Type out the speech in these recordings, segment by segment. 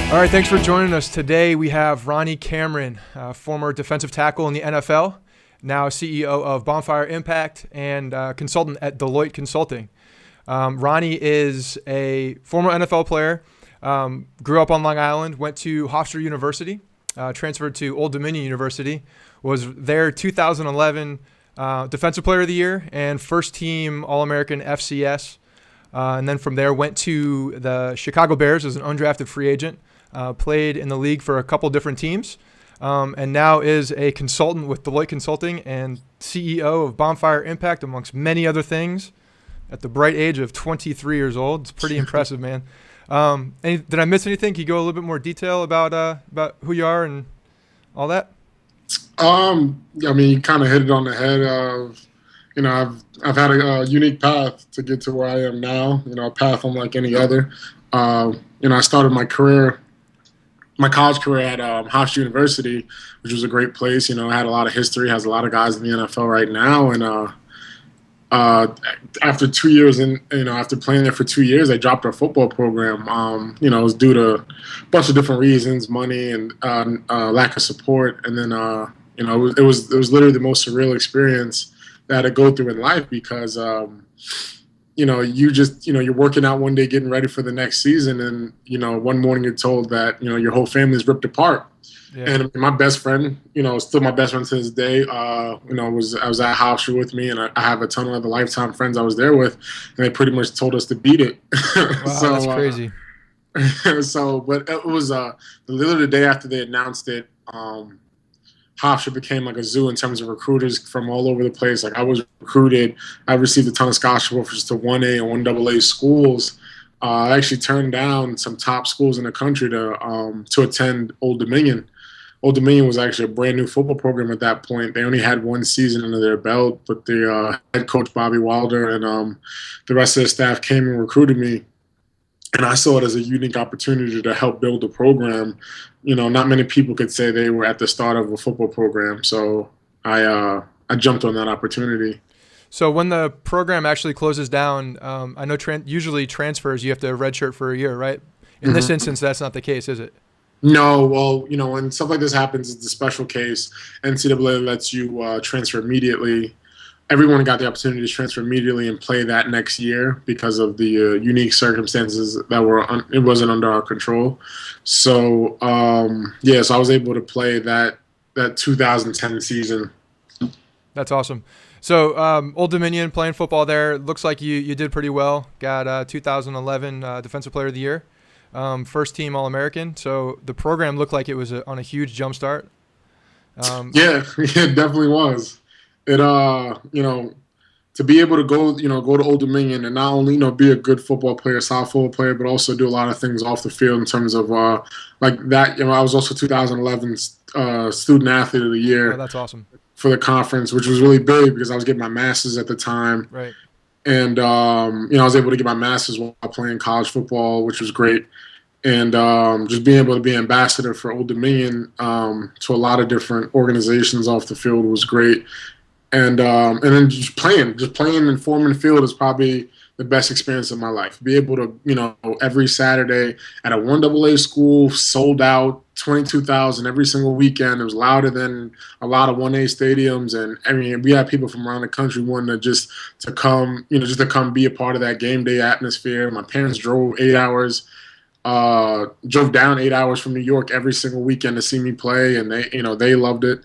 All right, thanks for joining us. Today we have Ronnie Cameron, former defensive tackle in the NFL, now CEO of Bonfire Impact and consultant at Deloitte Consulting. Ronnie is a former NFL player, grew up on Long Island, went to Hofstra University, transferred to Old Dominion University, was their 2011 Defensive Player of the Year and first team All-American FCS. And then from there went to the Chicago Bears as an undrafted free agent. Played in the league for a couple different teams, and now is a consultant with Deloitte Consulting and CEO of Bonfire Impact, amongst many other things, at the bright age of 23 years old. It's pretty impressive, man. Did I miss anything? Can you go a little bit more detail about who you are and all that? I mean, you kind of hit it on the head. I've had a unique path to get to where I am now. A path unlike any other. I started my college career at Hofstra University, which was a great place. It had a lot of history, has a lot of guys in the NFL right now. And after 2 years, after playing there for 2 years, they dropped our football program. It was due to a bunch of different reasons, money and lack of support. And then, it was literally the most surreal experience that I had to go through in life because, you're working out one day, getting ready for the next season, and one morning you're told that your whole family's ripped apart. Yeah. And my best friend, still my best friend to this day, I was at Hofstra with me, and I have a ton of other lifetime friends I was there with, and they pretty much told us to beat it. Wow, so, that's crazy. But it was literally the day after they announced it. Hofstra became like a zoo in terms of recruiters from all over the place. Like I was recruited. I received a ton of scholarship offers to 1A and 1AA schools. I actually turned down some top schools in the country to attend Old Dominion. Old Dominion was actually a brand new football program at that point. They only had one season under their belt, but the head coach, Bobby Wilder, and the rest of the staff came and recruited me. And I saw it as a unique opportunity to help build the program. Not many people could say they were at the start of a football program. So I jumped on that opportunity. So when the program actually closes down, I know usually transfers, you have to redshirt for a year, right? In this instance, that's not the case, is it? No. Well, when stuff like this happens, it's a special case. NCAA lets you transfer immediately. Everyone got the opportunity to transfer immediately and play that next year because of the unique circumstances that it wasn't under our control. So, so I was able to play that 2010 season. That's awesome. So, Old Dominion, playing football there, looks like you did pretty well. Got 2011 Defensive Player of the Year, first team All-American. So the program looked like it was on a huge jump start. Yeah, it definitely was. It to be able to go to Old Dominion and not only be a good football player, solid football player, but also do a lot of things off the field in terms of like that. I was also 2011 student athlete of the year. Oh, that's awesome. For the conference, which was really big because I was getting my master's at the time. Right. And I was able to get my master's while playing college football, which was great. And just being able to be ambassador for Old Dominion to a lot of different organizations off the field was great. And then just playing and forming the field is probably the best experience of my life. Be able to, every Saturday at a 1AA school, sold out, 22,000 every single weekend. It was louder than a lot of 1A stadiums. And I mean, we had people from around the country wanting to come be a part of that game day atmosphere. My parents drove down 8 hours from New York every single weekend to see me play. And they loved it.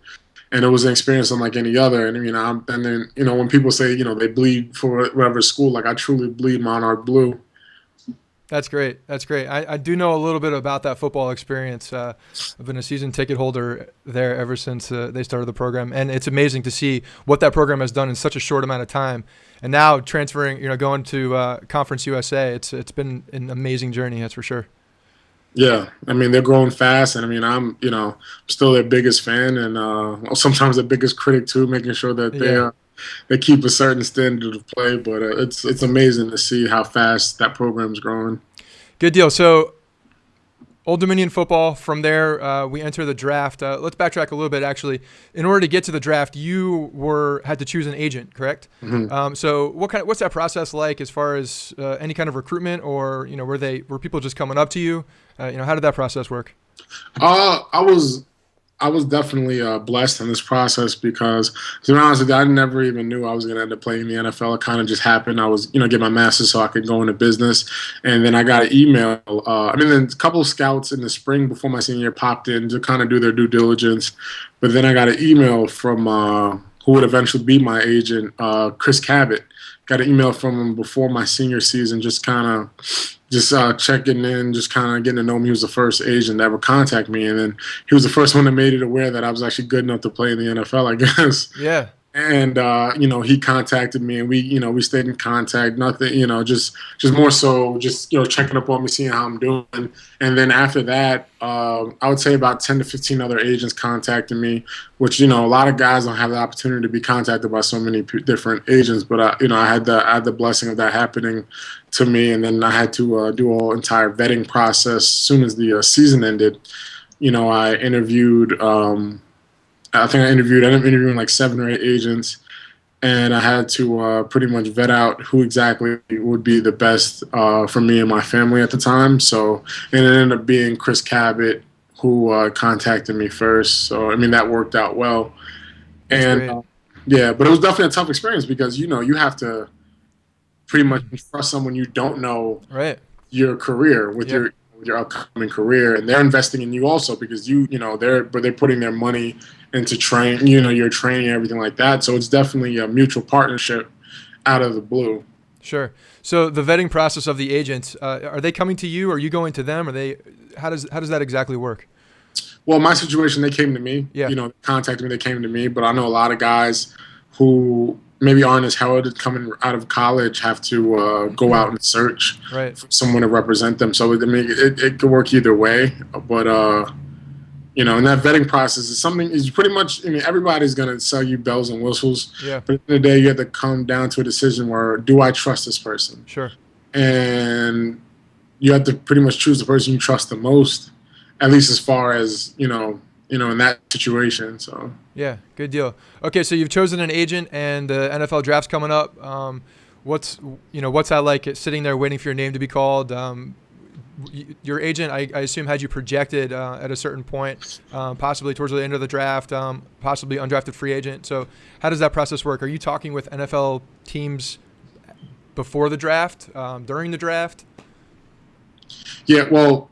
And it was an experience unlike any other. And when people say, they bleed for whatever school, like I truly bleed Monarch blue. That's great. I do know a little bit about that football experience. I've been a season ticket holder there ever since they started the program. And it's amazing to see what that program has done in such a short amount of time. And now transferring, going to Conference USA, it's been an amazing journey, that's for sure. Yeah, I mean, they're growing fast, and I mean, I'm still their biggest fan, and sometimes their biggest critic too, making sure that they keep a certain standard of play. But it's amazing to see how fast that program's growing. Good deal. So Old Dominion football. From there, we enter the draft. Let's backtrack a little bit. Actually, in order to get to the draft, you had to choose an agent, correct? Mm-hmm. So what's that process like as far as any kind of recruitment, or were people just coming up to you? How did that process work? I was definitely blessed in this process because, to be honest with you, I never even knew I was going to end up playing in the NFL. It kind of just happened. I was, get my master's so I could go into business, and then I got an email. Then a couple of scouts in the spring before my senior year popped in to kind of do their due diligence, but then I got an email from who would eventually be my agent, Chris Cabot. Got an email from him before my senior season, just checking in, just kind of getting to know him. He was the first agent to ever contact me, and then he was the first one that made it aware that I was actually good enough to play in the NFL, I guess. Yeah. And he contacted me, and we stayed in contact. Nothing, just more so, just checking up on me, seeing how I'm doing. And then after that, I would say about 10 to 15 other agents contacted me, which a lot of guys don't have the opportunity to be contacted by so many different agents. But I had the blessing of that happening to me, and then I had to do a whole entire vetting process as soon as the season ended. I interviewed. I think I ended up interviewing like 7 or 8 agents, and I had to pretty much vet out who exactly would be the best for me and my family at the time. So, and it ended up being Chris Cabot who contacted me first. So, that worked out well. That's And great. yeah, but it was definitely a tough experience because you have to pretty much trust someone you don't know Right. your career with Yep. your upcoming career, and they're investing in you also because they're putting their money into your training and everything like that. So it's definitely a mutual partnership out of the blue. Sure. So the vetting process of the agents, are they coming to you? Or are you going to them? How does that exactly work? Well, my situation, they came to me. Yeah. Contacted me, they came to me. But I know a lot of guys who maybe aren't as heralded coming out of college have to go out and search Right. for someone to represent them. So it could work either way. But and that vetting process is pretty much. Everybody's gonna sell you bells and whistles. Yeah. But at the end of the day, you have to come down to a decision where do I trust this person? Sure. And you have to pretty much choose the person you trust the most, at least as far as in that situation. So Yeah. Good deal. Okay. So you've chosen an agent, and the NFL draft's coming up. What's that like? Sitting there waiting for your name to be called. Your agent, I assume, had you projected at a certain point, possibly towards the end of the draft, possibly undrafted free agent. So how does that process work? Are you talking with NFL teams before the draft, during the draft? yeah, well,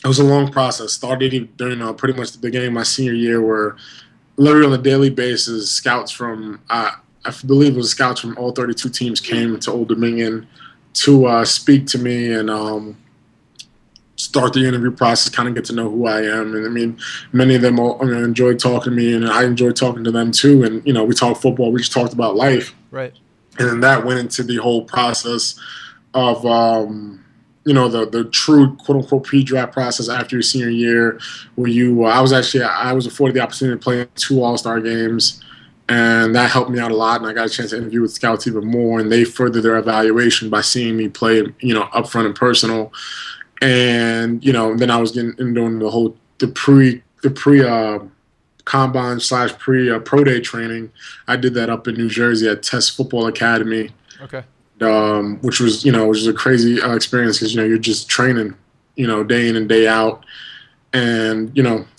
it was a long process. Started during pretty much the beginning of my senior year, where literally on a daily basis, scouts from I believe it was scouts from all 32 teams came to Old Dominion to speak to me and start the interview process, kind of get to know who I am. And many of them enjoyed talking to me, and I enjoyed talking to them too. And we talked football, we just talked about life, Right. and then that went into the whole process of the true quote unquote pre-draft process after your senior year, where I was afforded the opportunity to play in 2 All-Star games. And that helped me out a lot, and I got a chance to interview with scouts even more, and they furthered their evaluation by seeing me play, up front and personal. And then I was doing the pre combine / pre pro day training. I did that up in New Jersey at Test Football Academy. Okay. Which was a crazy experience because you're just training day in and day out, and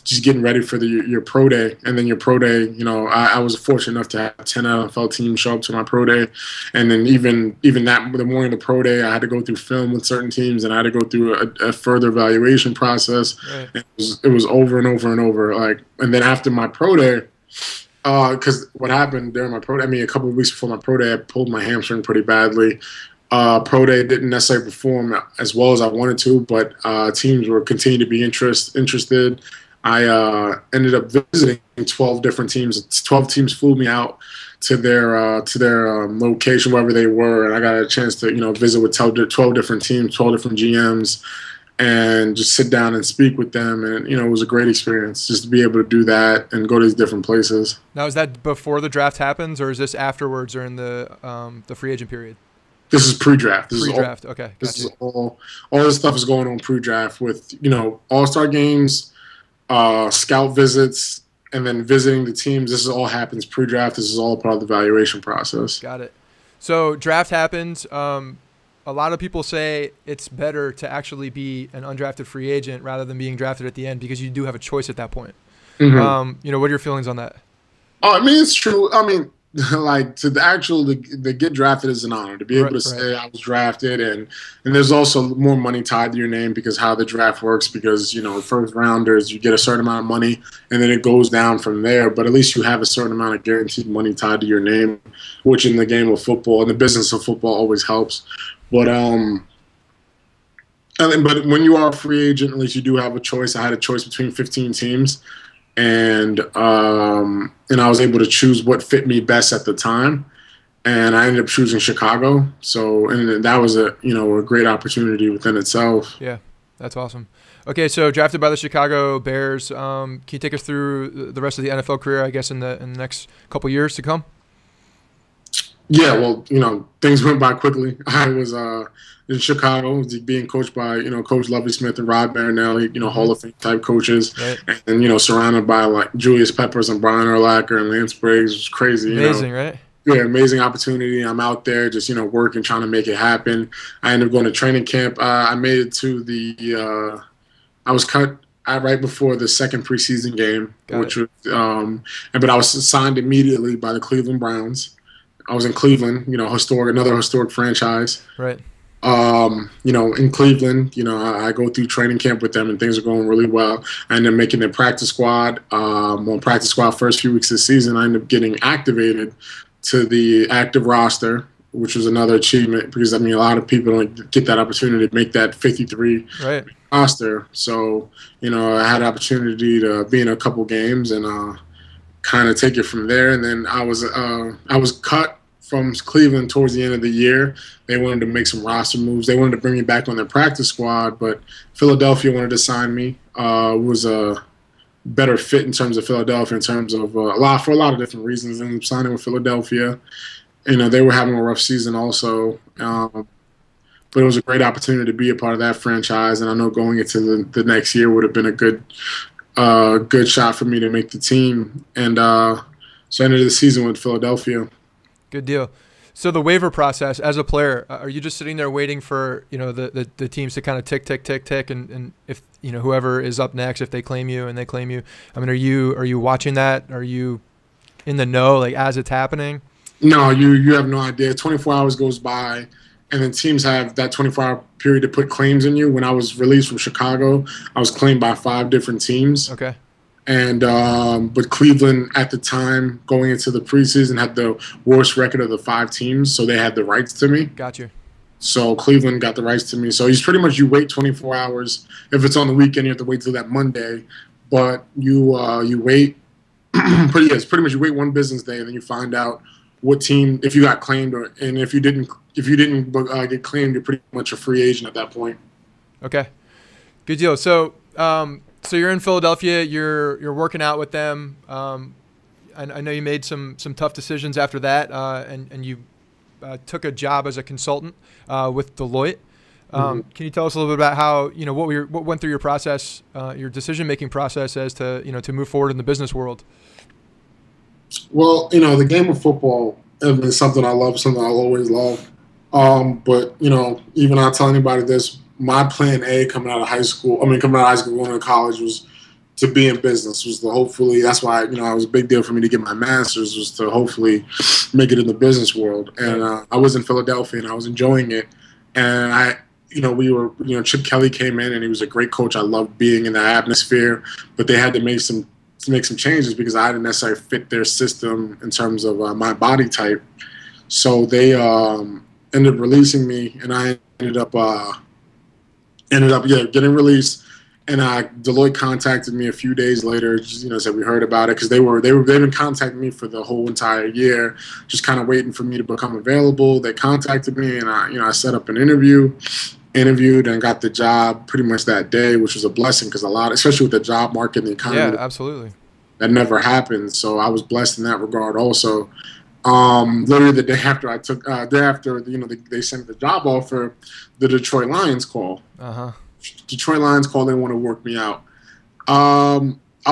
just getting ready for your pro day. And then your pro day, I was fortunate enough to have 10 NFL teams show up to my pro day, and then even that the morning of the pro day, I had to go through film with certain teams, and I had to go through a further evaluation process. Right. It was over and over and over. And then after my pro day, because what happened during my pro day, a couple of weeks before my pro day, I pulled my hamstring pretty badly. Pro day didn't necessarily perform as well as I wanted to, but teams were continuing to be interested. I ended up visiting 12 different teams. 12 teams flew me out to their location, wherever they were, and I got a chance to visit with 12 different teams, 12 different GMs, and just sit down and speak with them. And it was a great experience just to be able to do that and go to these different places. Now, is that before the draft happens, or is this afterwards or in the free agent period? This is pre-draft. Pre-draft. Okay, This gotcha. is all this stuff is going on pre-draft with all-star games, scout visits, and then visiting the teams. This is all happens pre-draft. This is all part of the evaluation process. Got it. So draft happens. A lot of people say it's better to actually be an undrafted free agent rather than being drafted at the end because you do have a choice at that point. Mm-hmm. What are your feelings on that? Oh, I mean, it's true. I mean, like to get drafted is an honor to be able to Right. say I was drafted, and there's also more money tied to your name because how the draft works. Because first rounders you get a certain amount of money, and then it goes down from there. But at least you have a certain amount of guaranteed money tied to your name, which in the game of football and the business of football always helps. But but when you are a free agent, at least you do have a choice. I had a choice between 15 teams, and I was able to choose what fit me best at the time, and I ended up choosing Chicago. So, and that was a great opportunity within itself. Yeah, that's awesome. Okay, so drafted by the Chicago Bears. Can you take us through the rest of the NFL career? I guess in the next couple years to come. Yeah, well, things went by quickly. I was in Chicago, being coached by Coach Lovie Smith and Rod Marinelli, Hall of Fame type coaches, Right. and surrounded by like Julius Peppers and Brian Urlacher and Lance Briggs. It was crazy. Amazing, right? Yeah, amazing opportunity. I'm out there just working, trying to make it happen. I ended up going to training camp. I made it to the. I was cut right before the second preseason game, which was but I was signed immediately by the Cleveland Browns. I was in Cleveland, another historic franchise. Right. In Cleveland, I go through training camp with them and things are going really well. I end up making the practice squad. On practice squad first few weeks of the season, I end up getting activated to the active roster, which was another achievement because, a lot of people don't get that opportunity to make that 53 Right. roster. So, I had an opportunity to be in a couple games and kind of take it from there. And then I was cut from Cleveland towards the end of the year. They wanted to make some roster moves. They wanted to bring me back on their practice squad, but Philadelphia wanted to sign me. It was a better fit in terms of Philadelphia, in terms of for a lot of different reasons. And signing with Philadelphia, they were having a rough season also. But it was a great opportunity to be a part of that franchise. And I know going into the next year would have been a good shot for me to make the team. And so I ended the season with Philadelphia. Good deal. So the waiver process as a player, are you just sitting there waiting for the teams to kind of tick, and if whoever is up next, if they claim you and they claim you, are you watching that? Are you in the know as it's happening? No, you have no idea. 24 hours goes by, and then teams have that 24-hour period to put claims in you. When I was released from Chicago, I was claimed by 5 different teams. Okay. And but Cleveland at the time, going into the preseason, had the worst record of the 5 teams, so they had the rights to me. Got you. So Cleveland got the rights to me. So it's pretty much you wait 24 hours. If it's on the weekend, you have to wait till that Monday. But you wait. It's pretty much you wait one business day, and then you find out what team, if you got claimed, and if you didn't get claimed, you're pretty much a free agent at that point. Okay. Good deal. So. So you're in Philadelphia. You're working out with them. I know you made some tough decisions after that, and you took a job as a consultant with Deloitte. Can you tell us a little bit about how what went through your process, your decision making process as to to move forward in the business world? Well, the game of football has been something I love, something I'll always love. But even I'll tell anybody this. My plan A coming out of high school going to college was to be in business. Hopefully that's why it was a big deal for me to get my master's, was to hopefully make it in the business world. And I was in Philadelphia and I was enjoying it. And Chip Kelly came in and he was a great coach. I loved being in that atmosphere, but they had to make some changes because I didn't necessarily fit their system in terms of my body type. So they ended up releasing me, and I ended up getting released. And Deloitte contacted me a few days later, just, said we heard about it, because they've been contacting me for the whole entire year, just kind of waiting for me to become available. They contacted me, and I set up an interviewed and got the job pretty much that day, which was a blessing because especially with the job market and the economy, Yeah, absolutely. that never happened. So I was blessed in that regard also. Literally the day after day after, they sent the job offer, the Detroit Lions call. Uh-huh. Detroit Lions call, they want to work me out. I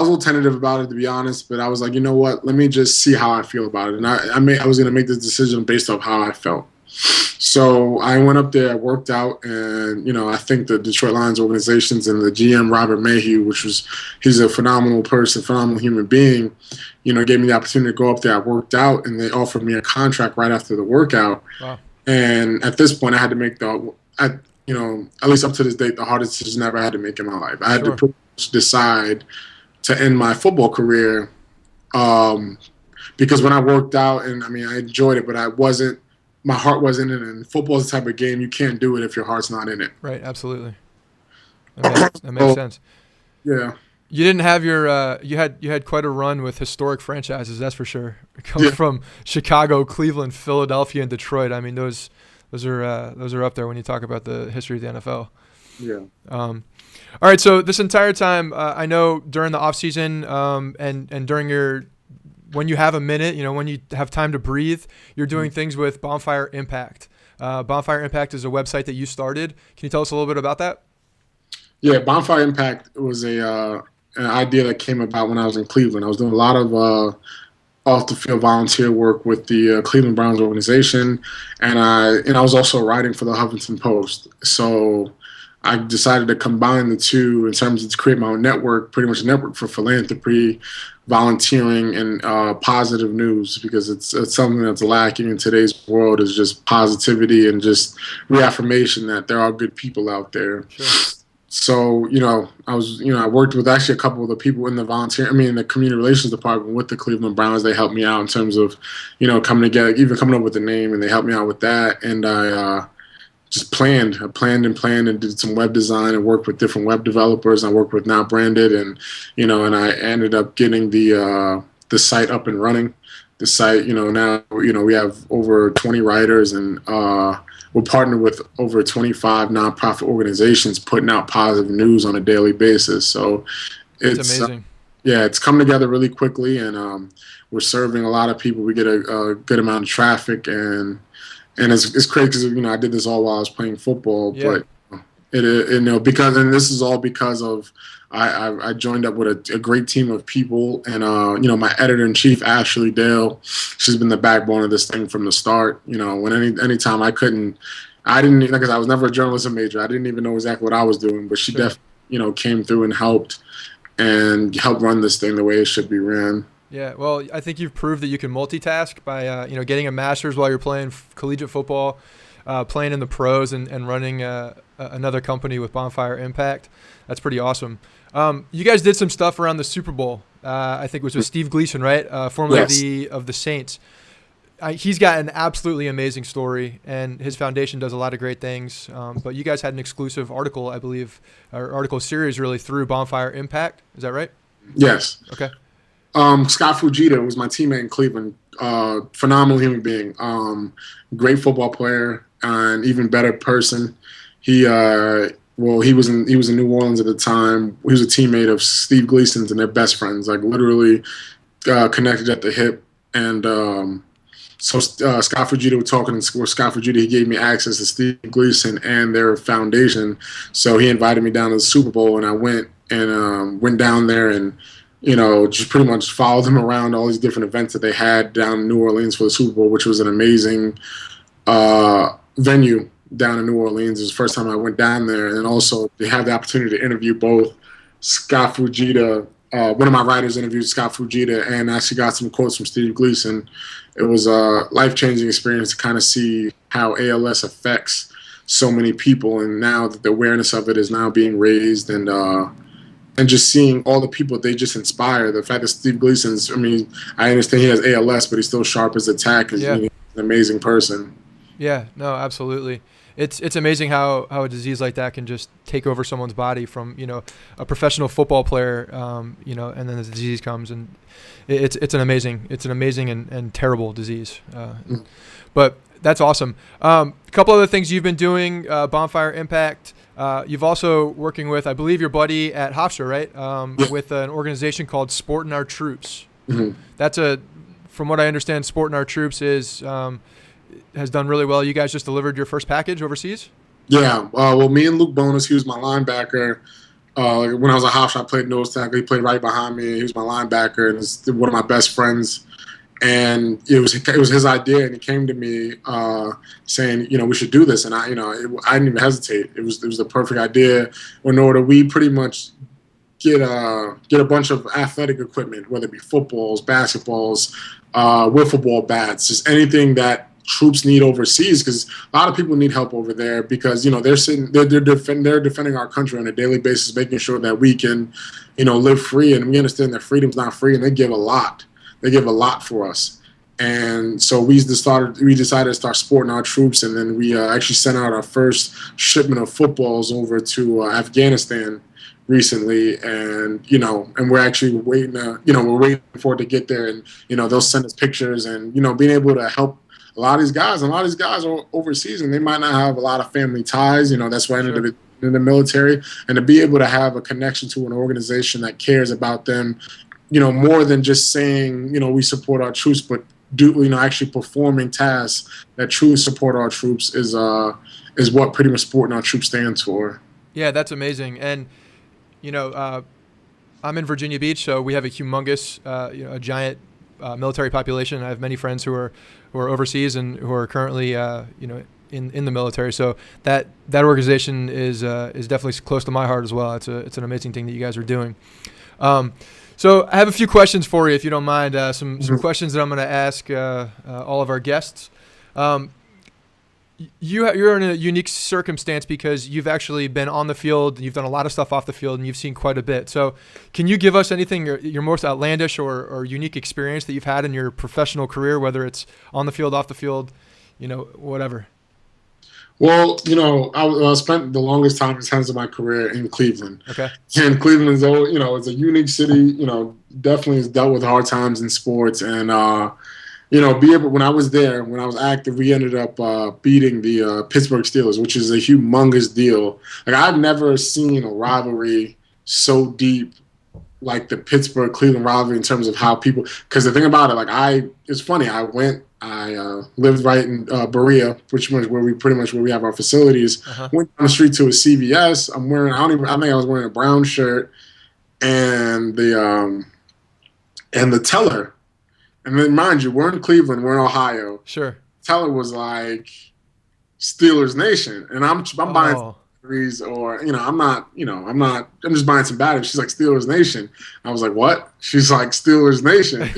was a little tentative about it, to be honest, but I was like, you know what? Let me just see how I feel about it. And I was going to make this decision based off how I felt. So I went up there, I worked out, and, I think the Detroit Lions organizations and the GM, Robert Mayhew, he's a phenomenal person, phenomenal human being, gave me the opportunity to go up there. I worked out, and they offered me a contract right after the workout. Wow. And at this point, I had to make at least up to this date, the hardest decision I ever had to make in my life. I had to pretty much decide to end my football career, because when I worked out, and I enjoyed it, but my heart wasn't in it. And football is the type of game you can't do it if your heart's not in it. Right, absolutely. That makes sense. Yeah. You didn't have you had quite a run with historic franchises, that's for sure. Coming from Chicago, Cleveland, Philadelphia, and Detroit. Those are up there when you talk about the history of the NFL. Yeah. All right. So this entire time, I know during the off season, and during when you have a minute, when you have time to breathe, you're doing things with Bonfire Impact. Bonfire Impact is a website that you started. Can you tell us a little bit about that? Yeah, Bonfire Impact was an idea that came about when I was in Cleveland. I was doing a lot of off the field volunteer work with the Cleveland Browns organization, and I was also writing for the Huffington Post. So I decided to combine the two in terms of to create my own network, pretty much a network for philanthropy, volunteering, and positive news, because it's something that's lacking in today's world, is just positivity and just reaffirmation that there are good people out there. Sure. So, I worked with actually a couple of the people in the the community relations department with the Cleveland Browns. They helped me out in terms of, coming together, even coming up with the name, and they helped me out with that. And I just planned and did some web design and worked with different web developers. I worked with Now Branded, and, and I ended up getting the site up and running. The site, now, we have over 20 writers, and we're partnered with over 25 nonprofit organizations putting out positive news on a daily basis. So it's amazing. It's come together really quickly, and we're serving a lot of people. We get a good amount of traffic, and it's crazy because I did this all while I was playing football, but because this is all because of I joined up with a great team of people, and my editor-in-chief, Ashley Dale, she's been the backbone of this thing from the start. When anytime I didn't, because I was never a journalism major, I didn't even know exactly what I was doing, but she definitely came through and helped run this thing the way it should be ran. Yeah, well, I think you've proved that you can multitask by getting a master's while you're playing collegiate football, playing in the pros, and running another company with Bonfire Impact. That's pretty awesome. You guys did some stuff around the Super Bowl. I think it was with Steve Gleason, right? Formerly of the Saints. He's got an absolutely amazing story, and his foundation does a lot of great things. But you guys had an exclusive article, I believe, or article series really through Bonfire Impact. Is that right? Yes. Okay. Scott Fujita was my teammate in Cleveland. Phenomenal human being. Great football player, and even better person. He was in New Orleans at the time. He was a teammate of Steve Gleason's, and they're best friends, like literally connected at the hip. And so Scott Fujita was talking with Scott Fujita. He gave me access to Steve Gleason and their foundation. So he invited me down to the Super Bowl, and I went down there and just pretty much followed them around all these different events that they had down in New Orleans for the Super Bowl, which was an amazing venue down in New Orleans. It was the first time I went down there, and also they had the opportunity to interview both Scott Fujita. One of my writers interviewed Scott Fujita, and actually got some quotes from Steve Gleason. It was a life-changing experience to kind of see how ALS affects so many people, and now that the awareness of it is now being raised, and just seeing all the people they just inspire. The fact that Steve Gleason's, I understand he has ALS, but he's still sharp as a tack. He's an amazing person. Yeah, no, absolutely. It's amazing how a disease like that can just take over someone's body from, a professional football player, and then the disease comes, and it's an amazing and terrible disease. But that's awesome. A couple other things you've been doing, Bonfire Impact. You've also working with, I believe, your buddy at Hofstra, right? With an organization called Sporting Our Troops. Mm-hmm. That's a from what I understand, Supporting Our Troops has done really well. You guys just delivered your first package overseas? Yeah. Well, me and Luke Bonus, he was my linebacker. When I was a house, I played nose tackle. He played right behind me. He was my linebacker and is one of my best friends. And it was his idea, and he came to me saying, we should do this. And I didn't even hesitate. It was the perfect idea. In order, we pretty much get a bunch of athletic equipment, whether it be footballs, basketballs, wiffle ball bats, just anything that troops need overseas, because a lot of people need help over there, because they're defending our country on a daily basis, making sure that we can live free. And we understand that freedom's not free, and they give a lot for us. And so we decided to start supporting our troops, and then we actually sent out our first shipment of footballs over to Afghanistan recently, and we're actually waiting we're waiting for it to get there, and they'll send us pictures, and being able to help a lot of these guys are overseas, and they might not have a lot of family ties. That's why I ended up in the military, and to be able to have a connection to an organization that cares about them, more than just saying, we support our troops, but actually performing tasks that truly support our troops is what pretty much Supporting Our Troops stands for. Yeah, that's amazing. And I'm in Virginia Beach, so we have a humongous, a giant military population. I have many friends who are overseas and who are currently, in the military. So that organization is definitely close to my heart as well. It's an amazing thing that you guys are doing. So I have a few questions for you, if you don't mind. Some questions that I'm going to ask all of our guests. You're in a unique circumstance because you've actually been on the field, you've done a lot of stuff off the field, and you've seen quite a bit. So can you give us anything, your most outlandish or unique experience that you've had in your professional career, whether it's on the field, off the field, whatever? Well, I spent the longest time in terms of my career in Cleveland. Okay. And Cleveland's, it's a unique city, definitely has dealt with hard times in sports. And, when I was there, when I was active, we ended up beating the Pittsburgh Steelers, which is a humongous deal. Like, I've never seen a rivalry so deep like the Pittsburgh-Cleveland rivalry in terms of how people – because the thing about it, it's funny. I lived right in Berea, which is where we have our facilities. Uh-huh. Went down the street to a CVS. I think I was wearing a brown shirt, and the teller. And then, mind you, we're in Cleveland, we're in Ohio. Sure. Teller was like, Steelers Nation, and I'm buying some batteries, or I'm just buying some batteries. She's like, Steelers Nation. I was like, what? She's like, Steelers Nation.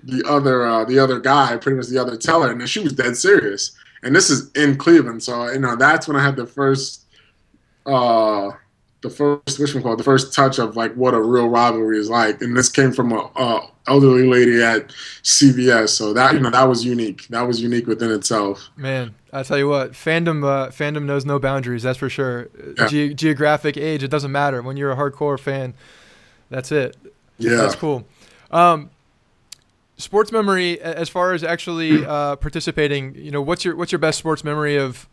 the other guy, pretty much the other teller, and then she was dead serious. And this is in Cleveland, so that's when I had the first touch of like what a real rivalry is like. And this came from a elderly lady at CVS, so that was unique. That was unique within itself. Man, I tell you what, fandom knows no boundaries. That's for sure. Yeah. Geographic age, it doesn't matter. When you're a hardcore fan, that's it. Yeah, that's cool. Sports memory, as far as actually participating, what's your best sports memory of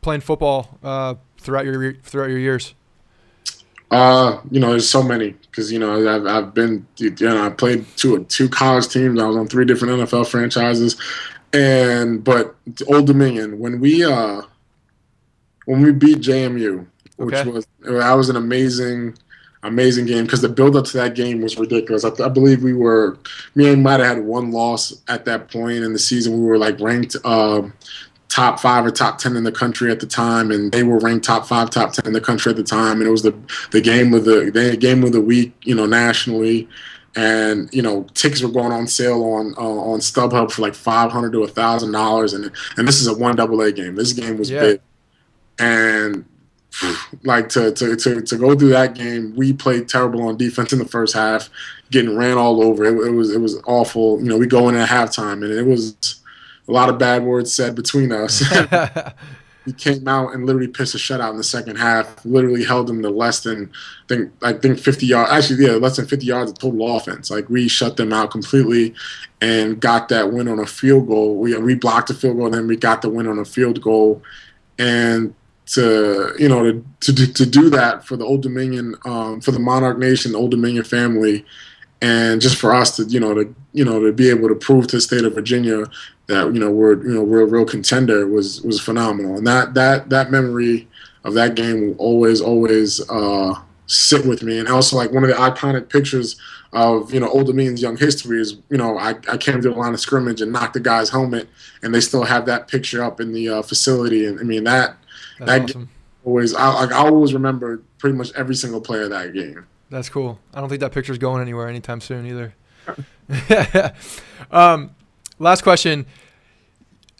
playing football throughout your years? There's so many, because I've been, I played two college teams. I was on 3 different NFL franchises, but Old Dominion, when we beat JMU, which was an amazing game, because the build up to that game was ridiculous. I believe me and might have had one loss at that point in the season. We were like ranked top 5 or top 10 in the country at the time, and they were ranked top 5, top 10 in the country at the time. And it was the game of the week, nationally. And tickets were going on sale on StubHub for like $500 to $1,000, and this is a 1AA game. This game was big, and like to go through that game, we played terrible on defense in the first half, getting ran all over. It was awful. We go in at halftime, and it was a lot of bad words said between us. We came out and literally pitched a shutout in the second half. Literally held them to less than 50 yards. Actually, less than 50 yards of total offense. Like, we shut them out completely and got that win on a field goal. We blocked a field goal, and then we got the win on a field goal. And to do that for the Old Dominion, for the Monarch Nation, the Old Dominion family, and just for us to to be able to prove to the state of Virginia that we're a real contender was phenomenal. And that memory of that game will always sit with me. And also, like, one of the iconic pictures of Old Dominion's young history is I came to the line of scrimmage and knocked the guy's helmet, and they still have that picture up in the facility. And I mean that's awesome. I always remember pretty much every single play of that game. That's cool. I don't think that picture's going anywhere anytime soon either. Last question.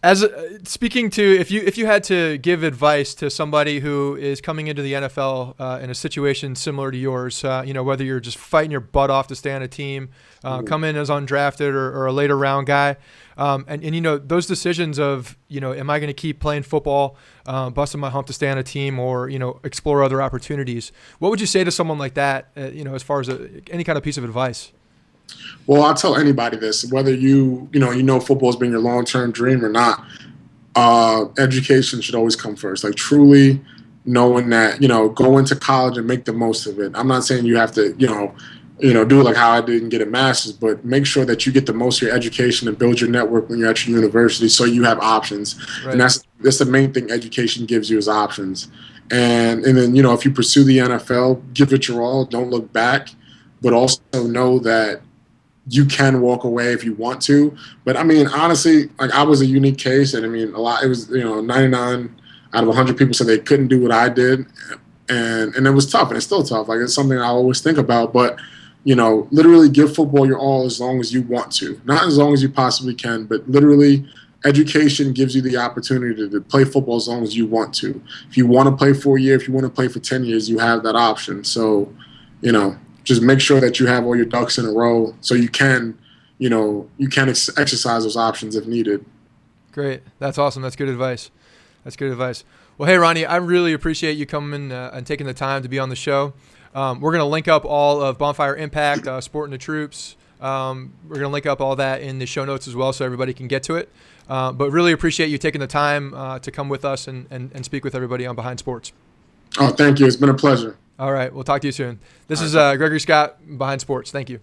As speaking to, if you had to give advice to somebody who is coming into the NFL in a situation similar to yours, whether you're just fighting your butt off to stay on a team, come in as undrafted or a later round guy, and those decisions of am I going to keep playing football, busting my hump to stay on a team, or explore other opportunities? What would you say to someone like that? As far as any kind of piece of advice. Well, I'll tell anybody this, whether you football's been your long-term dream or not, education should always come first. Like, truly knowing that, go into college and make the most of it. I'm not saying you have to, do it like how I did and get a master's, but make sure that you get the most of your education and build your network when you're at your university so you have options. Right. And that's the main thing education gives you is options. And then, if you pursue the NFL, give it your all, don't look back, but also know that you can walk away if you want to. But I mean, honestly, like, I was a unique case, and I mean, it was 99 out of 100 people said they couldn't do what I did, and it was tough, and it's still tough. Like, it's something I always think about. But literally give football your all as long as you want to, not as long as you possibly can, but literally. Education gives you the opportunity to play football as long as you want to. If you want to play for a year, if you want to play for 10 years, you have that option. So, just make sure that you have all your ducks in a row so you can exercise those options if needed. Great. That's awesome. That's good advice. Well, hey, Ronnie, I really appreciate you coming and taking the time to be on the show. We're going to link up all of Bonfire Impact, Sporting the Troops. We're going to link up all that in the show notes as well so everybody can get to it. But really appreciate you taking the time to come with us and speak with everybody on Behind Sports. Oh, thank you. It's been a pleasure. All right. We'll talk to you soon. This is Gregory Scott, Behind Sports. Thank you.